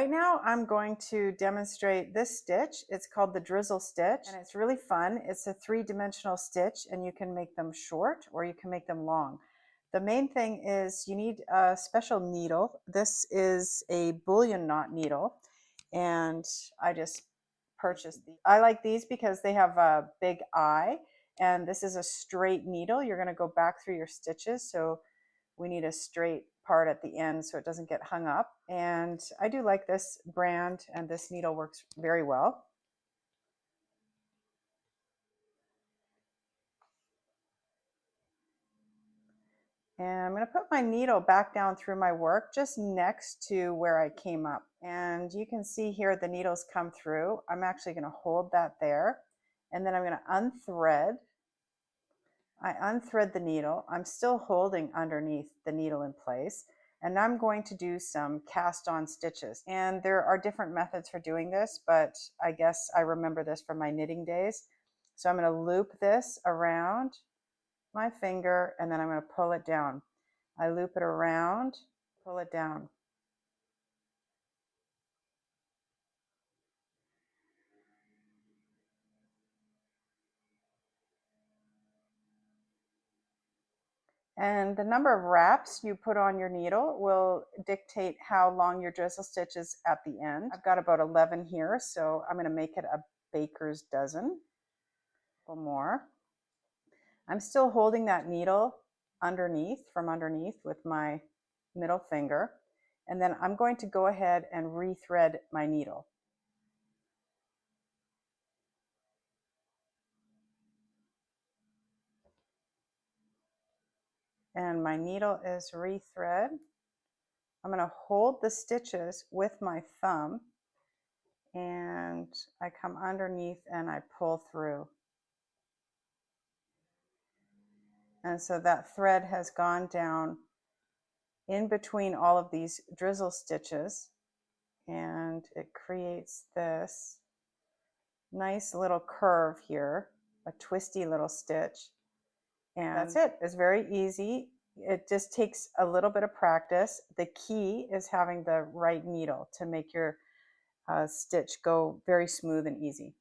Right now, I'm going to demonstrate this stitch. It's called the Drizzle stitch, and it's really fun. It's a three-dimensional stitch, and you can make them short or you can make them long. The main thing is you need a special needle. This is a bullion knot needle, and I just purchased these. I like these because they have a big eye, and this is a straight needle. You're going to go back through your stitches, so we need a straight part at the end so it doesn't get hung up. And I do like this brand, and this needle works very well. And I'm going to put my needle back down through my work just next to where I came up. And you can see here the needles come through. I'm actually going to hold that there. And then I'm going to unthread. I unthread the needle. I'm still holding underneath the needle in place. And I'm going to do some cast on stitches. And there are different methods for doing this, but I guess I remember this from my knitting days. So I'm going to loop this around my finger, and then I'm going to pull it down. I loop it around, pull it down. And the number of wraps you put on your needle will dictate how long your drizzle stitch is at the end. I've got about 11 here, so I'm going to make it a baker's dozen. A couple more. I'm still holding that needle from underneath with my middle finger. And then I'm going to go ahead and rethread my needle. And my needle is rethread. I'm going to hold the stitches with my thumb, and I come underneath and I pull through. And so that thread has gone down in between all of these drizzle stitches, and it creates this nice little curve here, a twisty little stitch. And that's it. It's very easy. It just takes a little bit of practice. The key is having the right needle to make your stitch go very smooth and easy.